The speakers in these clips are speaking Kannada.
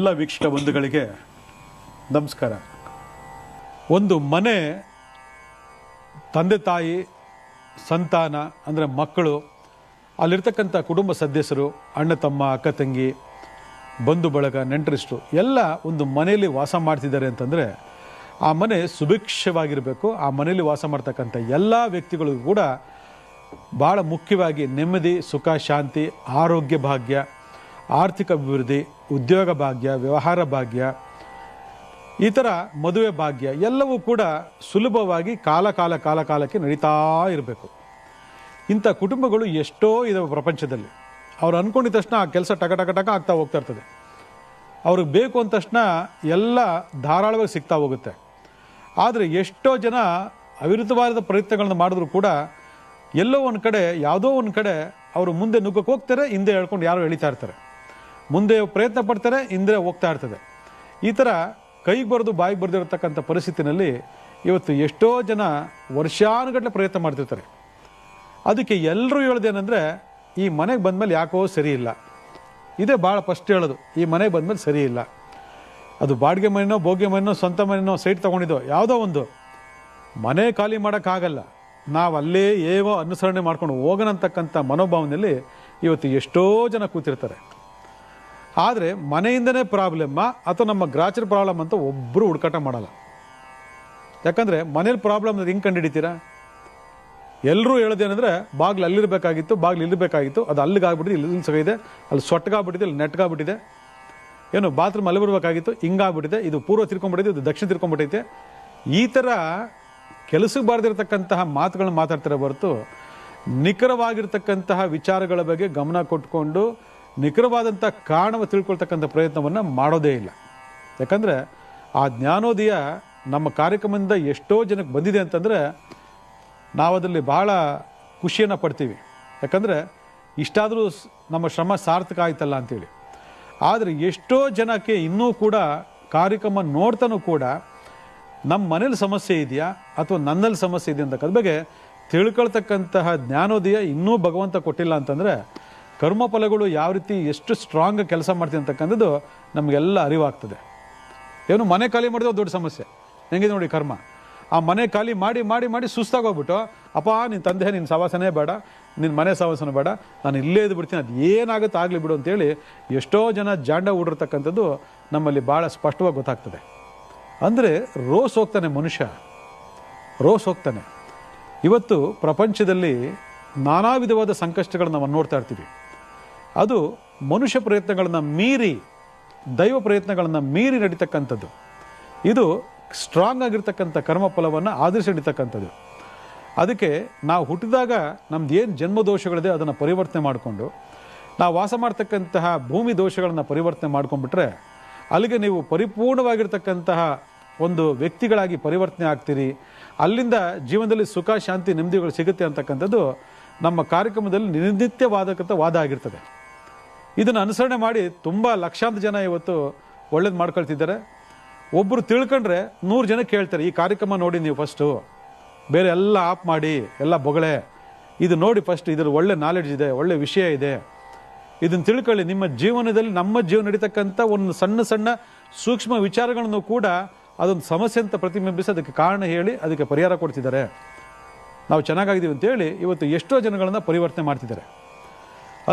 ಎಲ್ಲ ವೀಕ್ಷಕ ಬಂಧುಗಳಿಗೆ ನಮಸ್ಕಾರ. ಒಂದು ಮನೆ, ತಂದೆ ತಾಯಿ, ಸಂತಾನ ಅಂದರೆ ಮಕ್ಕಳು, ಅಲ್ಲಿರ್ತಕ್ಕಂಥ ಕುಟುಂಬ ಸದಸ್ಯರು, ಅಣ್ಣ ತಮ್ಮ, ಅಕ್ಕ ತಂಗಿ, ಬಂಧು ಬಳಗ, ನೆಂಟರಿಷ್ಟು ಎಲ್ಲ ಒಂದು ಮನೆಯಲ್ಲಿ ವಾಸ ಮಾಡ್ತಿದ್ದಾರೆ ಅಂತಂದರೆ ಆ ಮನೆ ಸುಭಿಕ್ಷವಾಗಿರಬೇಕು. ಆ ಮನೆಯಲ್ಲಿ ವಾಸ ಮಾಡ್ತಕ್ಕಂಥ ಎಲ್ಲ ವ್ಯಕ್ತಿಗಳಿಗೂ ಕೂಡ ಭಾಳ ಮುಖ್ಯವಾಗಿ ನೆಮ್ಮದಿ, ಸುಖ, ಶಾಂತಿ, ಆರೋಗ್ಯ ಭಾಗ್ಯ, ಆರ್ಥಿಕ ಅಭಿವೃದ್ಧಿ, ಉದ್ಯೋಗ ಭಾಗ್ಯ, ವ್ಯವಹಾರ ಭಾಗ್ಯ, ಈ ಥರ ಮದುವೆ ಭಾಗ್ಯ ಎಲ್ಲವೂ ಕೂಡ ಸುಲಭವಾಗಿ ಕಾಲಕ್ಕೆ ನಡೀತಾ ಇರಬೇಕು. ಇಂಥ ಕುಟುಂಬಗಳು ಎಷ್ಟೋ ಇದಾವೆ ಪ್ರಪಂಚದಲ್ಲಿ. ಅವ್ರು ಅಂದ್ಕೊಂಡಿದ್ದ ತಕ್ಷಣ ಆ ಕೆಲಸ ಟಕ ಆಗ್ತಾ ಹೋಗ್ತಾ ಇರ್ತದೆ. ಅವ್ರಿಗೆ ಬೇಕು ಅಂದ ತಕ್ಷಣ ಎಲ್ಲ ಧಾರಾಳವಾಗಿ ಸಿಗ್ತಾ ಹೋಗುತ್ತೆ. ಆದರೆ ಎಷ್ಟೋ ಜನ ಅವಿರುದ್ಧವಾದ ಪ್ರಯತ್ನಗಳನ್ನ ಮಾಡಿದ್ರು ಕೂಡ ಎಲ್ಲೋ ಒಂದು ಕಡೆ, ಯಾವುದೋ ಒಂದು ಕಡೆ ಅವರು ಮುಂದೆ ನುಗ್ಗಕ್ಕೆ ಹೋಗ್ತಾರೆ, ಹಿಂದೆ ಹೇಳ್ಕೊಂಡು ಯಾರೋ ಎಳಿತಾ ಇರ್ತಾರೆ. ಮುಂದೆ ಪ್ರಯತ್ನ ಪಡ್ತಾರೆ, ಹಿಂದೆ ಹೋಗ್ತಾ ಇರ್ತದೆ. ಈ ಥರ ಕೈಗೆ ಬರೆದು ಬಾಯಿಗೆ ಬರೆದಿರತಕ್ಕಂಥ ಪರಿಸ್ಥಿತಿನಲ್ಲಿ ಇವತ್ತು ಎಷ್ಟೋ ಜನ ವರ್ಷಾನುಗಟ್ಟಲೆ ಪ್ರಯತ್ನ ಮಾಡ್ತಿರ್ತಾರೆ. ಅದಕ್ಕೆ ಎಲ್ಲರೂ ಹೇಳೋದೇನೆಂದರೆ, ಈ ಮನೆಗೆ ಬಂದಮೇಲೆ ಯಾಕೋ ಸರಿ ಇಲ್ಲ. ಇದೇ ಭಾಳ ಫಸ್ಟ್ ಹೇಳೋದು, ಈ ಮನೆಗೆ ಬಂದಮೇಲೆ ಸರಿ ಇಲ್ಲ. ಅದು ಬಾಡಿಗೆ ಮನೆನೋ, ಭೋಗ್ಯ ಮನೆನೋ, ಸ್ವಂತ ಮನೆನೋ, ಸೈಟ್ ತೊಗೊಂಡಿದ್ದೋ ಯಾವುದೋ ಒಂದು ಮನೆ ಖಾಲಿ ಮಾಡೋಕ್ಕಾಗಲ್ಲ. ನಾವು ಅಲ್ಲೇ ಏನೋ ಅನುಸರಣೆ ಮಾಡ್ಕೊಂಡು ಹೋಗೋಣಂತಕ್ಕಂಥ ಮನೋಭಾವನೆಯಲ್ಲಿ ಇವತ್ತು ಎಷ್ಟೋ ಜನ ಕೂತಿರ್ತಾರೆ. ಆದರೆ ಮನೆಯಿಂದನೇ ಪ್ರಾಬ್ಲಮ್ಮ ಅಥವಾ ನಮ್ಮ ಗ್ರಾಚರ್ ಪ್ರಾಬ್ಲಮ್ ಅಂತ ಒಬ್ಬರು ಹುಡುಕಾಟ ಮಾಡಲ್ಲ. ಯಾಕಂದರೆ ಮನೇಲಿ ಪ್ರಾಬ್ಲಮ್ ಅದು ಹೆಂಗೆ ಕಂಡುಹಿಡಿತೀರಾ? ಎಲ್ಲರೂ ಹೇಳೋದೇನೆಂದರೆ, ಬಾಗಿಲು ಅಲ್ಲಿರಬೇಕಾಗಿತ್ತು, ಅದು ಅಲ್ಲಿಗಾಗ್ಬಿಟ್ಟಿದೆ, ಇಲ್ಲಿ ಸಗಿದೆ, ಅಲ್ಲಿ ಸೊಟ್ಟಗಾಗ್ಬಿಟ್ಟಿದೆ, ಇಲ್ಲಿ ನೆಟ್ಗಾಗ್ಬಿಟ್ಟಿದೆ. ಏನು ಬಾತ್ರೂಮ್ ಅಲ್ಲಿ ಬರಬೇಕಾಗಿತ್ತು, ಹಿಂಗಾಗ್ಬಿಟ್ಟಿದೆ, ಇದು ಪೂರ್ವ ತಿರ್ಕೊಂಡ್ಬಿಟ್ಟಿದೆ, ಇದು ದಕ್ಷಿಣ ತಿರ್ಕೊಂಡ್ಬಿಟ್ಟೈತೆ. ಈ ಥರ ಕೆಲಸಕ್ಕೆ ಬಾರ್ದಿರತಕ್ಕಂತಹ ಮಾತುಗಳನ್ನ ಮಾತಾಡ್ತಾರೆ ಹೊರತು ನಿಖರವಾಗಿರ್ತಕ್ಕಂತಹ ವಿಚಾರಗಳ ಬಗ್ಗೆ ಗಮನ ಕೊಟ್ಕೊಂಡು ನಿಖರವಾದಂಥ ಕಾರಣವ ತಿಳ್ಕೊಳ್ತಕ್ಕಂಥ ಪ್ರಯತ್ನವನ್ನು ಮಾಡೋದೇ ಇಲ್ಲ. ಯಾಕಂದರೆ ಆ ಜ್ಞಾನೋದಯ ನಮ್ಮ ಕಾರ್ಯಕ್ರಮದಿಂದ ಎಷ್ಟೋ ಜನಕ್ಕೆ ಬಂದಿದೆ ಅಂತಂದರೆ ನಾವು ಅದರಲ್ಲಿ ಭಾಳ ಖುಷಿಯನ್ನು ಪಡ್ತೀವಿ. ಯಾಕಂದರೆ ಇಷ್ಟಾದರೂ ನಮ್ಮ ಶ್ರಮ ಸಾರ್ಥಕ ಆಯ್ತಲ್ಲ ಅಂತೇಳಿ. ಆದರೆ ಎಷ್ಟೋ ಜನಕ್ಕೆ ಇನ್ನೂ ಕೂಡ ಕಾರ್ಯಕ್ರಮ ನೋಡ್ತಾನೂ ಕೂಡ ನಮ್ಮ ಮನೇಲಿ ಸಮಸ್ಯೆ ಇದೆಯಾ ಅಥವಾ ನನ್ನಲ್ಲಿ ಸಮಸ್ಯೆ ಇದೆಯಾ ಅಂತಕ್ಕಂಥ ಬಗ್ಗೆ ತಿಳ್ಕೊಳ್ತಕ್ಕಂತಹ ಜ್ಞಾನೋದಯ ಇನ್ನೂ ಭಗವಂತ ಕೊಟ್ಟಿಲ್ಲ ಅಂತಂದರೆ ಕರ್ಮಫಲಗಳು ಯಾವ ರೀತಿ ಎಷ್ಟು ಸ್ಟ್ರಾಂಗ್ ಕೆಲಸ ಮಾಡ್ತೀವಿ ಅಂತಕ್ಕಂಥದ್ದು ನಮಗೆಲ್ಲ ಅರಿವಾಗ್ತದೆ. ಏನು ಮನೆ ಖಾಲಿ ಮಾಡಿದ್ರೆ ದೊಡ್ಡ ಸಮಸ್ಯೆ ಹೆಂಗಿದೆ ನೋಡಿ ಕರ್ಮ. ಆ ಮನೆ ಖಾಲಿ ಮಾಡಿ ಸುಸ್ತಾಗೋಗ್ಬಿಟ್ಟು, ಅಪ್ಪ ನಿನ್ನ ತಂದೆ ನಿನ್ನ ಸವಾಸನೇ ಬೇಡ, ನಿನ್ನ ಮನೆ ಸವಾಸನ ಬೇಡ, ನಾನು ಇಲ್ಲೇ ಇದ್ದು ಬಿಡ್ತೀನಿ, ಅದು ಏನಾಗುತ್ತೆ ಆಗಲಿ ಬಿಡು ಅಂತೇಳಿ ಎಷ್ಟೋ ಜನ ಜಾಂಡ ಹೂಡಿರ್ತಕ್ಕಂಥದ್ದು ನಮ್ಮಲ್ಲಿ ಭಾಳ ಸ್ಪಷ್ಟವಾಗಿ ಗೊತ್ತಾಗ್ತದೆ. ಅಂದರೆ ರೋಸ್ ಹೋಗ್ತಾನೆ ಮನುಷ್ಯ, ರೋಸ್ ಹೋಗ್ತಾನೆ. ಇವತ್ತು ಪ್ರಪಂಚದಲ್ಲಿ ನಾನಾ ವಿಧವಾದ ಸಂಕಷ್ಟಗಳನ್ನು ನಾವು ನೋಡ್ತಾ ಇರ್ತೀವಿ. ಅದು ಮನುಷ್ಯ ಪ್ರಯತ್ನಗಳನ್ನು ಮೀರಿ, ದೈವ ಪ್ರಯತ್ನಗಳನ್ನು ಮೀರಿ ನಡೀತಕ್ಕಂಥದ್ದು. ಇದು ಸ್ಟ್ರಾಂಗ್ ಆಗಿರ್ತಕ್ಕಂಥ ಕರ್ಮಫಲವನ್ನು ಆಧರಿಸಿ ನಡೀತಕ್ಕಂಥದ್ದು. ಅದಕ್ಕೆ ನಾವು ಹುಟ್ಟಿದಾಗ ನಮ್ದು ಏನು ಜನ್ಮದೋಷಗಳಿದೆ ಅದನ್ನು ಪರಿವರ್ತನೆ ಮಾಡಿಕೊಂಡು, ನಾವು ವಾಸ ಮಾಡ್ತಕ್ಕಂತಹ ಭೂಮಿ ದೋಷಗಳನ್ನು ಪರಿವರ್ತನೆ ಮಾಡ್ಕೊಂಡ್ಬಿಟ್ರೆ ಅಲ್ಲಿಗೆ ನೀವು ಪರಿಪೂರ್ಣವಾಗಿರ್ತಕ್ಕಂತಹ ಒಂದು ವ್ಯಕ್ತಿಗಳಾಗಿ ಪರಿವರ್ತನೆ ಆಗ್ತೀರಿ. ಅಲ್ಲಿಂದ ಜೀವನದಲ್ಲಿ ಸುಖ, ಶಾಂತಿ, ನೆಮ್ಮದಿಗಳು ಸಿಗುತ್ತೆ ಅಂತಕ್ಕಂಥದ್ದು ನಮ್ಮ ಕಾರ್ಯಕ್ರಮದಲ್ಲಿ ನಿರ್ನಿತ್ಯವಾದಕ್ಕಂಥ ವಾದ ಆಗಿರ್ತದೆ. ಇದನ್ನು ಅನುಸರಣೆ ಮಾಡಿ ತುಂಬ ಲಕ್ಷಾಂತರ ಜನ ಇವತ್ತು ಒಳ್ಳೇದು ಮಾಡ್ಕೊಳ್ತಿದ್ದಾರೆ. ಒಬ್ಬರು ತಿಳ್ಕೊಂಡ್ರೆ 100 ಜನ ಕೇಳ್ತಾರೆ, ಈ ಕಾರ್ಯಕ್ರಮ ನೋಡಿ ನೀವು ಫಸ್ಟು, ಬೇರೆ ಎಲ್ಲ ಆಫ್ ಮಾಡಿ, ಎಲ್ಲ ಬೊಗಳೆ, ಇದು ನೋಡಿ ಫಸ್ಟ್, ಇದ್ರ ಒಳ್ಳೆ ನಾಲೆಡ್ಜ್ ಇದೆ, ಒಳ್ಳೆ ವಿಷಯ ಇದೆ, ಇದನ್ನು ತಿಳ್ಕೊಳ್ಳಿ. ನಿಮ್ಮ ಜೀವನದಲ್ಲಿ, ನಮ್ಮ ಜೀವನ ನಡೀತಕ್ಕಂಥ ಒಂದು ಸಣ್ಣ ಸೂಕ್ಷ್ಮ ವಿಚಾರಗಳನ್ನು ಕೂಡ ಅದೊಂದು ಸಮಸ್ಯೆ ಅಂತ ಪ್ರತಿಬಿಂಬಿಸಿ ಅದಕ್ಕೆ ಕಾರಣ ಹೇಳಿ ಅದಕ್ಕೆ ಪರಿಹಾರ ಕೊಡ್ತಿದ್ದಾರೆ. ನಾವು ಚೆನ್ನಾಗಿದ್ದೀವಿ ಅಂತೇಳಿ ಇವತ್ತು ಎಷ್ಟೋ ಜನಗಳನ್ನು ಪರಿವರ್ತನೆ ಮಾಡ್ತಿದ್ದಾರೆ.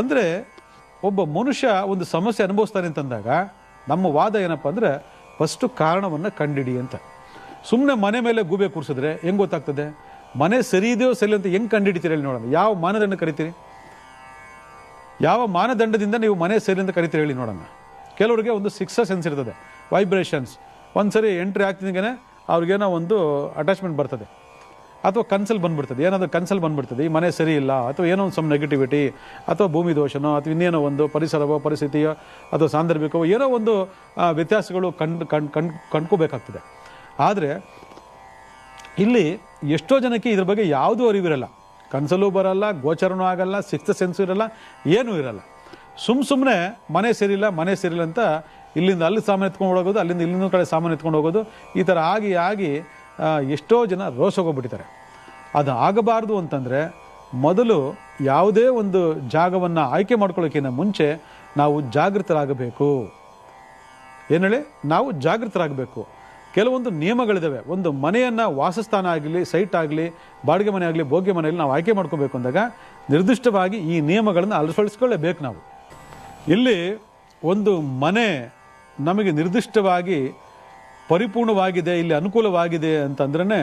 ಅಂದರೆ ಒಬ್ಬ ಮನುಷ್ಯ ಒಂದು ಸಮಸ್ಯೆ ಅನುಭವಿಸ್ತಾನೆ ಅಂತಂದಾಗ ನಮ್ಮ ವಾದ ಏನಪ್ಪ ಅಂದರೆ, ಫಸ್ಟು ಕಾರಣವನ್ನು ಕಂಡಿಡಿ ಅಂತ. ಸುಮ್ಮನೆ ಮನೆ ಮೇಲೆ ಗೂಬೆ ಕೂರಿಸಿದ್ರೆ ಹೆಂಗೆ ಗೊತ್ತಾಗ್ತದೆ? ಮನೆ ಸರಿ ಇದೆಯೋ ಸರಿ ಅಂತ ಹೆಂಗೆ ಕಂಡುಹಿಡಿತೀರಿ ಹೇಳಿ ನೋಡೋಣ. ಯಾವ ಮಾನದಂಡ ಕರಿತೀರಿ? ಯಾವ ಮಾನದಂಡದಿಂದ ನೀವು ಮನೆ ಸರಿ ಅಂತ ಕರಿತೀರಿ ಹೇಳಿ ನೋಡೋಣ. ಕೆಲವರಿಗೆ ಒಂದು ಸಿಕ್ಸ್ ಸೆನ್ಸ್ ಇರ್ತದೆ, ವೈಬ್ರೇಷನ್ಸ್. ಒಂದು ಸರಿ ಎಂಟ್ರಿ ಆಗ್ತಿದ್ದಾಗೇ ಅವ್ರಿಗೇನೋ ಒಂದು ಅಟ್ಯಾಚ್ಮೆಂಟ್ ಬರ್ತದೆ, ಅಥವಾ ಕನ್ಸಲ್ ಬಂದ್ಬಿಡ್ತದೆ, ಏನಾದರೂ ಕನ್ಸಲ್ ಬಂದ್ಬಿಡ್ತದೆ, ಈ ಮನೆ ಸರಿ ಇಲ್ಲ, ಅಥವಾ ಏನೋ ಒಂದು ಸಮ್ ನೆಗೆಟಿವಿಟಿ, ಅಥವಾ ಭೂಮಿ ದೋಷನೋ, ಅಥವಾ ಇನ್ನೇನೋ ಒಂದು ಪರಿಸರವೋ, ಪರಿಸ್ಥಿತಿಯೋ, ಅಥವಾ ಸಾಂದರ್ಭಿಕವೋ ಏನೋ ಒಂದು ವ್ಯತ್ಯಾಸಗಳು ಕಂಡ್ಕೋಬೇಕಾಗ್ತದೆ. ಆದರೆ ಇಲ್ಲಿ ಎಷ್ಟೋ ಜನಕ್ಕೆ ಇದ್ರ ಬಗ್ಗೆ ಯಾವುದೂ ಅರಿವಿರಲ್ಲ. ಕನ್ಸಲ್ಲೂ ಬರಲ್ಲ, ಗೋಚರನೂ ಆಗಲ್ಲ, ಸಿಕ್ಸ್ತ್ ಸೆನ್ಸು ಇರಲ್ಲ, ಏನೂ ಇರಲ್ಲ. ಸುಮ್ಮನೆ ಮನೆ ಸೇರಿಲ್ಲ ಅಂತ ಇಲ್ಲಿಂದ ಅಲ್ಲಿ ಸಾಮಾನು ಎತ್ಕೊಂಡು ಹೋಗೋದು, ಅಲ್ಲಿಂದ ಇಲ್ಲಿಂದ ಕಡೆ ಸಾಮಾನು ಎತ್ಕೊಂಡು ಹೋಗೋದು, ಈ ಥರ ಆಗಿ ಎಷ್ಟೋ ಜನ ರೋಸ್ ಹೋಗೋಗ್ಬಿಟ್ಟಿದ್ದಾರೆ. ಅದು ಆಗಬಾರ್ದು ಅಂತಂದರೆ ಮೊದಲು ಯಾವುದೇ ಒಂದು ಜಾಗವನ್ನು ಆಯ್ಕೆ ಮಾಡ್ಕೊಳ್ಳೋಕ್ಕಿಂತ ಮುಂಚೆ ನಾವು ಜಾಗೃತರಾಗಬೇಕು. ಏನು ಹೇಳಿ, ನಾವು ಜಾಗೃತರಾಗಬೇಕು. ಕೆಲವೊಂದು ನಿಯಮಗಳಿದ್ದಾವೆ. ಒಂದು ಮನೆಯನ್ನು ವಾಸಸ್ಥಾನ ಆಗಲಿ, ಸೈಟ್ ಆಗಲಿ, ಬಾಡಿಗೆ ಮನೆ ಆಗಲಿ, ಭೋಗ್ಯ ಮನೆಯಲ್ಲಿ ನಾವು ಆಯ್ಕೆ ಮಾಡ್ಕೋಬೇಕು ಅಂದಾಗ ನಿರ್ದಿಷ್ಟವಾಗಿ ಈ ನಿಯಮಗಳನ್ನು ಅಳವಡಿಸ್ಕೊಳ್ಳೇಬೇಕು ನಾವು. ಇಲ್ಲಿ ಒಂದು ಮನೆ ನಮಗೆ ನಿರ್ದಿಷ್ಟವಾಗಿ ಪರಿಪೂರ್ಣವಾಗಿದೆ, ಇಲ್ಲಿ ಅನುಕೂಲವಾಗಿದೆ ಅಂತಂದ್ರೇ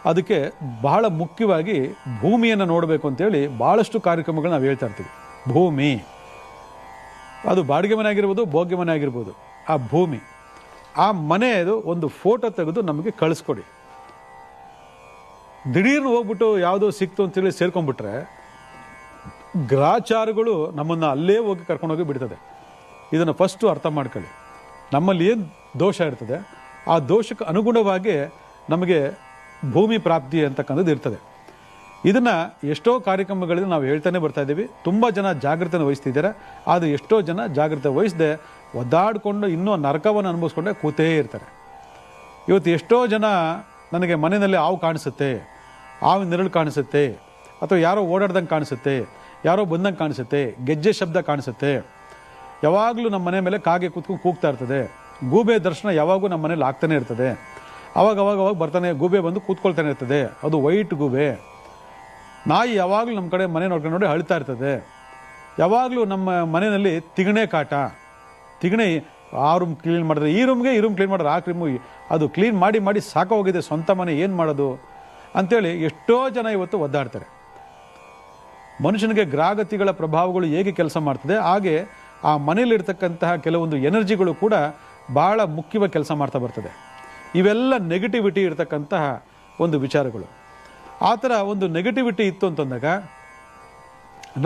ಅದಕ್ಕೆ ಬಹಳ ಮುಖ್ಯವಾಗಿ ಭೂಮಿಯನ್ನು ನೋಡಬೇಕು ಅಂತೇಳಿ ಭಾಳಷ್ಟು ಕಾರ್ಯಕ್ರಮಗಳು ನಾವು ಹೇಳ್ತಾ ಇರ್ತೀವಿ. ಭೂಮಿ, ಅದು ಬಾಡಿಗೆ ಮನೆ ಆಗಿರ್ಬೋದು, ಭೋಗ್ಯ ಮನೆ ಆಗಿರ್ಬೋದು, ಆ ಭೂಮಿ, ಆ ಮನೆಯದು ಒಂದು ಫೋಟೋ ತೆಗೆದು ನಮಗೆ ಕಳಿಸ್ಕೊಡಿ. ದಿಢೀರ್ನು ಹೋಗ್ಬಿಟ್ಟು ಯಾವುದೋ ಸಿಕ್ತು ಅಂತೇಳಿ ಸೇರ್ಕೊಂಡ್ಬಿಟ್ರೆ ಗ್ರಾಚಾರಗಳು ನಮ್ಮನ್ನು ಅಲ್ಲೇ ಹೋಗಿ ಕರ್ಕೊಂಡೋಗಿ ಬಿಡ್ತದೆ. ಇದನ್ನು ಫಸ್ಟು ಅರ್ಥ ಮಾಡ್ಕೊಳ್ಳಿ. ನಮ್ಮಲ್ಲಿ ಏನು ದೋಷ ಇರ್ತದೆ ಆ ದೋಷಕ್ಕೆ ಅನುಗುಣವಾಗಿ ನಮಗೆ ಭೂಮಿ ಪ್ರಾಪ್ತಿ ಅಂತಕ್ಕಂಥದ್ದು ಇರ್ತದೆ. ಇದನ್ನು ಎಷ್ಟೋ ಕಾರ್ಯಕ್ರಮಗಳಿಂದ ನಾವು ಹೇಳ್ತಾನೆ ಬರ್ತಾ ಇದ್ದೀವಿ. ತುಂಬ ಜನ ಜಾಗೃತನ ವಹಿಸ್ತಿದ್ದಾರೆ. ಆದರೆ ಎಷ್ಟೋ ಜನ ಜಾಗೃತ ವಹಿಸದೆ ಒದ್ದಾಡಿಕೊಂಡು ಇನ್ನೂ ನರಕವನ್ನು ಅನುಭವಿಸ್ಕೊಂಡೆ ಕೂತೇ ಇರ್ತಾರೆ. ಇವತ್ತು ಎಷ್ಟೋ ಜನ ನನಗೆ ಮನೆಯಲ್ಲಿ ಹಾವು ಕಾಣಿಸುತ್ತೆ, ಹಾವಿನ ನೆರಳು ಕಾಣಿಸುತ್ತೆ, ಅಥವಾ ಯಾರೋ ಓಡಾಡ್ದಂಗೆ ಕಾಣಿಸುತ್ತೆ, ಯಾರೋ ಬಂದಂಗೆ ಕಾಣಿಸುತ್ತೆ, ಗೆಜ್ಜೆ ಶಬ್ದ ಕಾಣಿಸುತ್ತೆ, ಯಾವಾಗಲೂ ನಮ್ಮ ಮನೆ ಮೇಲೆ ಕಾಗೆ ಕೂತ್ಕೊಂಡು ಕೂಗ್ತಾ ಇರ್ತದೆ, ಗೂಬೆ ದರ್ಶನ ಯಾವಾಗೂ ನಮ್ಮ ಮನೇಲಿ ಆಗ್ತಾನೆ ಇರ್ತದೆ, ಅವಾಗ ಬರ್ತಾನೆ ಗೂಬೆ ಬಂದು ಕೂತ್ಕೊಳ್ತಾನೆ ಇರ್ತದೆ, ಅದು ವೈಟ್ ಗೂಬೆ, ನಾಯಿ ಯಾವಾಗಲೂ ನಮ್ಮ ಕಡೆ ಮನೆ ನೋಡ್ಕೊಂಡು ನೋಡಿ ಅಳ್ತಾ ಇರ್ತದೆ, ಯಾವಾಗಲೂ ನಮ್ಮ ಮನೆಯಲ್ಲಿ ತಿಗಣೆ ಕಾಟ, ತಿಗಣೆ ಆ ರೂಮ್ ಕ್ಲೀನ್ ಮಾಡಿದ್ರೆ ಈ ರೂಮ್ ಕ್ಲೀನ್ ಮಾಡಿದ್ರೆ ಆ ರೂಮು, ಅದು ಕ್ಲೀನ್ ಮಾಡಿ ಸಾಕೋಗಿದೆ, ಸ್ವಂತ ಮನೆ ಏನು ಮಾಡೋದು ಅಂಥೇಳಿ ಎಷ್ಟೋ ಜನ ಇವತ್ತು ಒದ್ದಾಡ್ತಾರೆ. ಮನುಷ್ಯನಿಗೆ ಗ್ರಹಗತಿಗಳ ಪ್ರಭಾವಗಳು ಹೇಗೆ ಕೆಲಸ ಮಾಡ್ತದೆ ಹಾಗೆ ಆ ಮನೆಯಲ್ಲಿರ್ತಕ್ಕಂತಹ ಕೆಲವೊಂದು ಎನರ್ಜಿಗಳು ಕೂಡ ಭಾಳ ಮುಖ್ಯವಾಗಿ ಕೆಲಸ ಮಾಡ್ತಾ ಬರ್ತದೆ. ಇವೆಲ್ಲ ನೆಗೆಟಿವಿಟಿ ಇರ್ತಕ್ಕಂತಹ ಒಂದು ವಿಚಾರಗಳು. ಆ ಥರ ಒಂದು ನೆಗೆಟಿವಿಟಿ ಇತ್ತು ಅಂತಂದಾಗ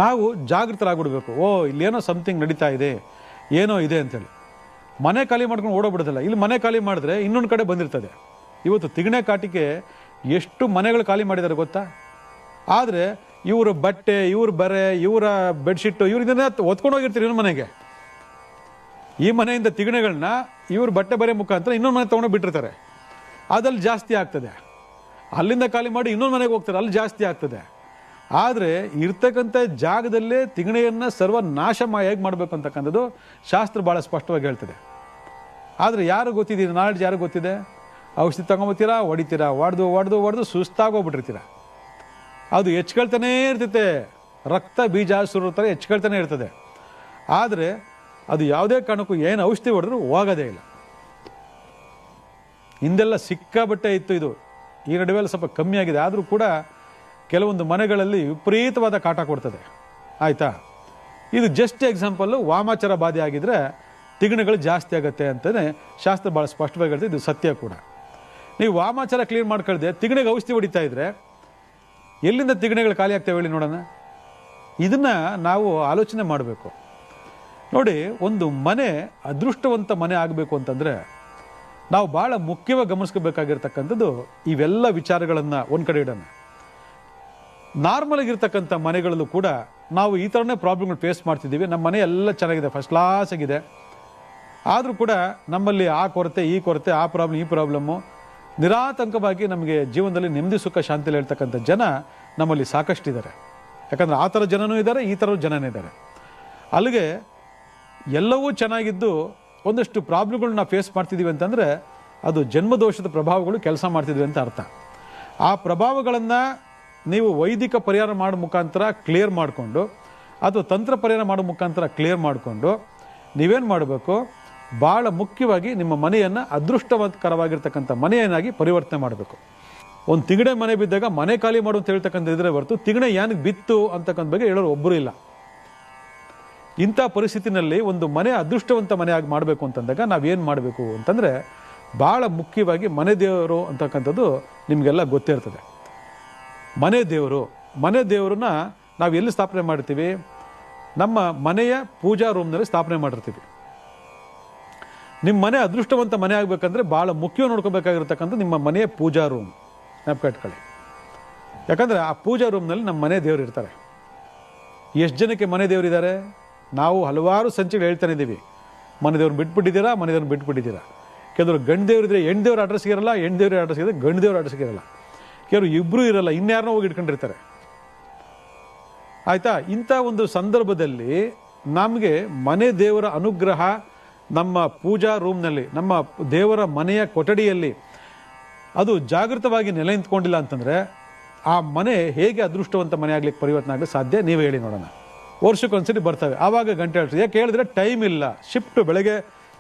ನಾವು ಜಾಗೃತರಾಗ್ಬಿಡ್ಬೇಕು. ಇಲ್ಲೇನೋ ಸಮಥಿಂಗ್ ನಡೀತಾ ಇದೆ, ಏನೋ ಇದೆ ಅಂಥೇಳಿ. ಮನೆ ಖಾಲಿ ಮಾಡ್ಕೊಂಡು ಓಡೋಗ್ಬಿಡೋದಿಲ್ಲ. ಇಲ್ಲಿ ಮನೆ ಖಾಲಿ ಮಾಡಿದ್ರೆ ಇನ್ನೊಂದು ಕಡೆ ಬಂದಿರ್ತದೆ. ಇವತ್ತು ತಿಗಣೆ ಕಾಟಿಗೆ ಎಷ್ಟು ಮನೆಗಳು ಖಾಲಿ ಮಾಡಿದ್ದಾರೆ ಗೊತ್ತಾ? ಆದರೆ ಇವರು ಬಟ್ಟೆ, ಇವ್ರ ಬರೆ, ಇವರ ಬೆಡ್ಶೀಟು, ಇವ್ರು ಇದನ್ನ ಒತ್ಕೊಂಡು ಹೋಗಿರ್ತೀರಿ ಇನ್ನೊಂದು ಮನೆಗೆ. ಈ ಮನೆಯಿಂದ ತಿಗಣೆಗಳನ್ನ ಇವ್ರ ಬಟ್ಟೆ ಬರೆ ಮುಖಾಂತರ ಇನ್ನೊಂದು ಮನೆ ತೊಗೊಂಡು ಬಿಟ್ಟಿರ್ತಾರೆ. ಅದಲ್ಲಿ ಜಾಸ್ತಿ ಆಗ್ತದೆ. ಅಲ್ಲಿಂದ ಖಾಲಿ ಮಾಡಿ ಇನ್ನೊಂದು ಮನೆಗೆ ಹೋಗ್ತಾರೆ, ಅಲ್ಲಿ ಜಾಸ್ತಿ ಆಗ್ತದೆ. ಆದರೆ ಇರ್ತಕ್ಕಂಥ ಜಾಗದಲ್ಲೇ ತಿಗಣೆಯನ್ನು ಸರ್ವನಾಶ ಹೇಗೆ ಮಾಡಬೇಕು ಅಂತಕ್ಕಂಥದ್ದು ಶಾಸ್ತ್ರ ಭಾಳ ಸ್ಪಷ್ಟವಾಗಿ ಹೇಳ್ತದೆ. ಆದರೆ ಯಾರು ಗೊತ್ತಿದೆ, ನಾಲೆಡ್ಜ್ ಯಾರು ಗೊತ್ತಿದೆ? ಔಷಧಿ ತಗೊಂಬತ್ತೀರಾ, ಹೊಡಿತೀರಾ, ಹೊಡೆದು ಸುಸ್ತಾಗೋಗ್ಬಿಟ್ಟಿರ್ತೀರ. ಅದು ಹೆಚ್ಕೊಳ್ತಾನೇ ಇರ್ತೈತೆ, ರಕ್ತ ಬೀಜ ಸುರೋ ಥರ ಹೆಚ್ಕೊಳ್ತಾನೆ ಇರ್ತದೆ. ಆದರೆ ಅದು ಯಾವುದೇ ಕಾರಣಕ್ಕೂ ಏನು ಔಷಧಿ ಹೊಡೆದ್ರೂ ಹೋಗೋದೇ ಇಲ್ಲ. ಹಿಂದೆಲ್ಲ ಸಿಕ್ಕಾಬಟ್ಟೆ ಇತ್ತು ಇದು. ಈ ನಡುವೆಲ್ಲ ಸ್ವಲ್ಪ ಕಮ್ಮಿ ಆಗಿದೆ. ಆದರೂ ಕೂಡ ಕೆಲವೊಂದು ಮನೆಗಳಲ್ಲಿ ವಿಪರೀತವಾದ ಕಾಟ ಕೊಡ್ತದೆ. ಆಯಿತಾ? ಇದು ಜಸ್ಟ್ ಎಕ್ಸಾಂಪಲ್ಲು. ವಾಮಾಚಾರ ಬಾಧೆ ಆಗಿದ್ರೆ ತಿಗಣೆಗಳು ಜಾಸ್ತಿ ಆಗುತ್ತೆ ಅಂತಲೇ ಶಾಸ್ತ್ರ ಭಾಳ ಸ್ಪಷ್ಟವಾಗಿ ಹೇಳ್ತದೆ. ಇದು ಸತ್ಯ ಕೂಡ. ನೀವು ವಾಮಾಚಾರ ಕ್ಲೀನ್ ಮಾಡ್ಕೊಳ್ದೆ ತಿಗಣೆಗೆ ಔಷಧಿ ಹೊಡಿತಾ ಇದ್ರೆ ಎಲ್ಲಿಂದ ತಿಗಣೆಗಳು ಖಾಲಿ ಆಗ್ತವೆ ಹೇಳಿ ನೋಡೋಣ. ಇದನ್ನು ನಾವು ಆಲೋಚನೆ ಮಾಡಬೇಕು. ನೋಡಿ, ಒಂದು ಮನೆ ಅದೃಷ್ಟವಂತ ಮನೆ ಆಗಬೇಕು ಅಂತಂದರೆ ನಾವು ಭಾಳ ಮುಖ್ಯವಾಗಿ ಗಮನಿಸ್ಕೋಬೇಕಾಗಿರ್ತಕ್ಕಂಥದ್ದು ಇವೆಲ್ಲ ವಿಚಾರಗಳನ್ನು ಒಂದು ಕಡೆ ಇಡೋಣ. ನಾರ್ಮಲ್ ಆಗಿರ್ತಕ್ಕಂಥ ಮನೆಗಳಲ್ಲೂ ಕೂಡ ನಾವು ಈ ಥರನೇ ಪ್ರಾಬ್ಲಮ್ಗಳು ಫೇಸ್ ಮಾಡ್ತಿದ್ದೀವಿ. ನಮ್ಮ ಮನೆ ಎಲ್ಲ ಚೆನ್ನಾಗಿದೆ, ಫಸ್ಟ್ ಕ್ಲಾಸ್ ಆಗಿದೆ. ಆದರೂ ಕೂಡ ನಮ್ಮಲ್ಲಿ ಆ ಕೊರತೆ, ಈ ಕೊರತೆ, ಆ ಪ್ರಾಬ್ಲಮ್, ಈ ಪ್ರಾಬ್ಲಮ್ಮು, ನಿರಾತಂಕವಾಗಿ ನಮಗೆ ಜೀವನದಲ್ಲಿ ನೆಮ್ಮದಿ ಸುಖ ಶಾಂತಿಯಲ್ಲಿ ಹೇಳ್ತಕ್ಕಂಥ ಜನ ನಮ್ಮಲ್ಲಿ ಸಾಕಷ್ಟಿದ್ದಾರೆ. ಯಾಕಂದರೆ ಆ ಥರ ಜನನೂ ಇದ್ದಾರೆ, ಈ ಥರ ಜನನೂ ಇದ್ದಾರೆ. ಅಲ್ಲಿಗೆ ಎಲ್ಲವೂ ಚೆನ್ನಾಗಿದ್ದು ಒಂದಷ್ಟು ಪ್ರಾಬ್ಲಮ್ಗಳನ್ನ ನಾವು ಫೇಸ್ ಮಾಡ್ತಿದ್ದೀವಿ ಅಂತಂದರೆ ಅದು ಜನ್ಮದೋಷದ ಪ್ರಭಾವಗಳು ಕೆಲಸ ಮಾಡ್ತಿದ್ವಿ ಅಂತ ಅರ್ಥ. ಆ ಪ್ರಭಾವಗಳನ್ನು ನೀವು ವೈದಿಕ ಪರಿಹಾರ ಮಾಡೋ ಮುಖಾಂತರ ಕ್ಲಿಯರ್ ಮಾಡಿಕೊಂಡು ಅಥವಾ ತಂತ್ರ ಪರಿಹಾರ ಮಾಡೋ ಮುಖಾಂತರ ಕ್ಲಿಯರ್ ಮಾಡಿಕೊಂಡು ನೀವೇನು ಮಾಡಬೇಕು, ಭಾಳ ಮುಖ್ಯವಾಗಿ ನಿಮ್ಮ ಮನೆಯನ್ನು ಅದೃಷ್ಟಕರವಾಗಿರ್ತಕ್ಕಂಥ ಮನೆಯನ್ನಾಗಿ ಪರಿವರ್ತನೆ ಮಾಡಬೇಕು. ಒಂದು ತಿಗಣೆ ಮನೆ ಬಿದ್ದಾಗ ಮನೆ ಖಾಲಿ ಮಾಡು ಅಂತ ಹೇಳ್ತಕ್ಕಂಥ ಇದ್ರೆ ಹೊರತು ತಿಗಣೆ ಏನಕ್ಕೆ ಬಿತ್ತು ಅಂತಕ್ಕಂಥ ಬಗ್ಗೆ ಹೇಳೋರು ಒಬ್ಬರು ಇಲ್ಲ. ಇಂಥ ಪರಿಸ್ಥಿತಿನಲ್ಲಿ ಒಂದು ಮನೆ ಅದೃಷ್ಟವಂತ ಮನೆಯಾಗಿ ಮಾಡಬೇಕು ಅಂತಂದಾಗ ನಾವೇನು ಮಾಡಬೇಕು ಅಂತಂದರೆ ಭಾಳ ಮುಖ್ಯವಾಗಿ ಮನೆ ದೇವರು ಅಂತಕ್ಕಂಥದ್ದು ನಿಮಗೆಲ್ಲ ಗೊತ್ತೇ ಇರ್ತದೆ. ಮನೆ ದೇವರನ್ನ ನಾವು ಎಲ್ಲಿ ಸ್ಥಾಪನೆ ಮಾಡ್ತೀವಿ? ನಮ್ಮ ಮನೆಯ ಪೂಜಾ ರೂಮ್ನಲ್ಲಿ ಸ್ಥಾಪನೆ ಮಾಡಿರ್ತೀವಿ. ನಿಮ್ಮ ಮನೆ ಅದೃಷ್ಟವಂತ ಮನೆ ಆಗಬೇಕಂದ್ರೆ ಭಾಳ ಮುಖ್ಯವಾಗಿ ನೋಡ್ಕೋಬೇಕಾಗಿರ್ತಕ್ಕಂಥ ನಿಮ್ಮ ಮನೆಯ ಪೂಜಾ ರೂಮ್ ನೆನಪಿಟ್ಕೊಳ್ಳಿ. ಯಾಕಂದರೆ ಆ ಪೂಜಾ ರೂಮ್ನಲ್ಲಿ ನಮ್ಮ ಮನೆ ದೇವರು ಇರ್ತಾರೆ. ಎಷ್ಟು ಜನಕ್ಕೆ ಮನೆ ದೇವರಿದ್ದಾರೆ? ನಾವು ಹಲವಾರು ಸಂಚಿಗಳು ಹೇಳ್ತಾನೆ ಇದ್ದೀವಿ. ಮನೆ ದೇವ್ರನ್ನ ಬಿಟ್ಬಿಟ್ಟಿದ್ದೀರಾ. ಕೆಲವರು ಗಂಡು ದೇವರಿದ್ರೆ ಹೆಣ್ಣು ದೇವ್ರ ಅಡ್ರೆಸ್ಗೆ ಇರಲ್ಲ, ಹೆಣ್ಣು ದೇವ್ರ ಅಡ್ರೆಸ್ಗೆ ಇದ್ರೆ ಗಂಡು ದೇವ್ರ ಅಡ್ರೆಸ್ಗೆ ಇರಲ್ಲ. ಕೆಲವರು ಇಬ್ಬರೂ ಇರಲ್ಲ, ಇನ್ಯಾರನ್ನೋ ಹೋಗಿ ಇಟ್ಕೊಂಡಿರ್ತಾರೆ. ಆಯಿತಾ? ಇಂಥ ಒಂದು ಸಂದರ್ಭದಲ್ಲಿ ನಮಗೆ ಮನೆ ದೇವರ ಅನುಗ್ರಹ ನಮ್ಮ ಪೂಜಾ ರೂಮ್ನಲ್ಲಿ, ನಮ್ಮ ದೇವರ ಮನೆಯ ಕೊಠಡಿಯಲ್ಲಿ ಅದು ಜಾಗೃತವಾಗಿ ನೆಲೆ ನಿಂತ್ಕೊಂಡಿಲ್ಲ ಅಂತಂದರೆ ಆ ಮನೆ ಹೇಗೆ ಅದೃಷ್ಟವಂತ ಮನೆ ಆಗ್ಲಿಕ್ಕೆ ಪರಿವರ್ತನೆ ಆಗಲಿಕ್ಕೆ ಸಾಧ್ಯ? ನೀವೇ ಹೇಳಿ ನೋಡೋಣ. ವರ್ಷಕ್ಕೊಂದ್ಸರಿ ಬರ್ತವೆ, ಆವಾಗ ಗಂಟೆ ಹೇಳ್ತೀವಿ. ಯಾಕೆ ಹೇಳಿದ್ರೆ ಟೈಮ್ ಇಲ್ಲ. ಶಿಫ್ಟು ಬೆಳಗ್ಗೆ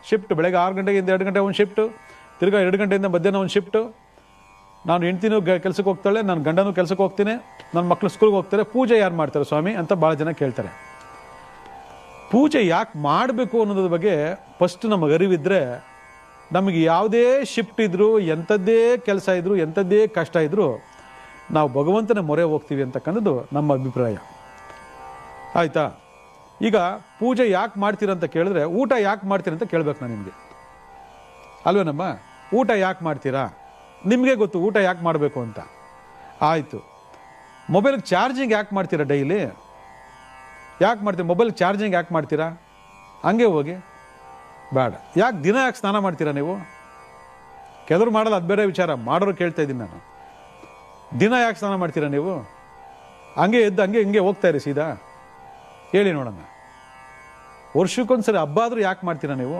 6 ಗಂಟೆಗಿಂದ 2 ಗಂಟೆ ಒಂದು ಶಿಫ್ಟು, ತಿರ್ಗಾ 2 ಗಂಟೆಯಿಂದ ಮಧ್ಯಾಹ್ನ ಒಂದು ಶಿಫ್ಟು. ನಾನು ಹೆಂಡ್ತಿನೂ ಕೆಲಸಕ್ಕೆ ಹೋಗ್ತಾಳೆ, ನಾನು ಗಂಡನೂ ಕೆಲಸಕ್ಕೆ ಹೋಗ್ತೀನಿ, ನನ್ನ ಮಕ್ಕಳು ಸ್ಕೂಲ್ಗೆ ಹೋಗ್ತಾರೆ. ಪೂಜೆ ಯಾರು ಮಾಡ್ತಾರೆ ಸ್ವಾಮಿ ಅಂತ ಭಾಳ ಜನ ಕೇಳ್ತಾರೆ. ಪೂಜೆ ಯಾಕೆ ಮಾಡಬೇಕು ಅನ್ನೋದ್ರ ಬಗ್ಗೆ ಫಸ್ಟ್ ನಮಗೆ ಅರಿವಿದ್ರೆ, ನಮಗೆ ಯಾವುದೇ ಶಿಫ್ಟ್ ಇದ್ದರೂ, ಎಂಥದ್ದೇ ಕೆಲಸ ಇದ್ದರೂ, ಎಂಥದ್ದೇ ಕಷ್ಟ ಇದ್ದರೂ ನಾವು ಭಗವಂತನ ಮೊರೆ ಹೋಗ್ತೀವಿ ಅಂತಕ್ಕಂಥದ್ದು ನಮ್ಮ ಅಭಿಪ್ರಾಯ. ಆಯಿತಾ? ಈಗ ಪೂಜೆ ಯಾಕೆ ಮಾಡ್ತೀರ ಅಂತ ಕೇಳಿದ್ರೆ, ಊಟ ಯಾಕೆ ಮಾಡ್ತೀರ ಅಂತ ಕೇಳ್ಬೇಕು ನಾನು ನಿಮಗೆ, ಅಲ್ವೇನಮ್ಮ? ಊಟ ಯಾಕೆ ಮಾಡ್ತೀರಾ? ನಿಮಗೆ ಗೊತ್ತು ಊಟ ಯಾಕೆ ಮಾಡಬೇಕು ಅಂತ. ಆಯಿತು, ಮೊಬೈಲ್ಗೆ ಚಾರ್ಜಿಂಗ್ ಯಾಕೆ ಮಾಡ್ತೀರಾ? ಡೈಲಿ ಯಾಕೆ ಮಾಡ್ತೀರಾ? ಮೊಬೈಲ್ ಚಾರ್ಜಿಂಗ್ ಯಾಕೆ ಮಾಡ್ತೀರಾ? ಹಂಗೆ ಹೋಗಿ ಬೇಡ. ಯಾಕೆ ದಿನ ಯಾಕೆ ಸ್ನಾನ ಮಾಡ್ತೀರಾ ನೀವು? ಕೆಲವರು ಮಾಡೋದು ಅದು ಬೇರೆ ವಿಚಾರ, ಮಾಡೋರು ಕೇಳ್ತಾ ಇದ್ದೀನಿ ನಾನು. ದಿನ ಯಾಕೆ ಸ್ನಾನ ಮಾಡ್ತೀರಾ ನೀವು? ಹಂಗೆ ಎದ್ದು ಹಿಂಗೆ ಹೋಗ್ತಾ ಇರಿ ಸೀದಾ? ಹೇಳಿ ನೋಡೋಣ. ವರ್ಷಕ್ಕೊಂದ್ಸರಿ ಹಬ್ಬ ಆದರೂ ಯಾಕೆ ಮಾಡ್ತೀರಾ ನೀವು?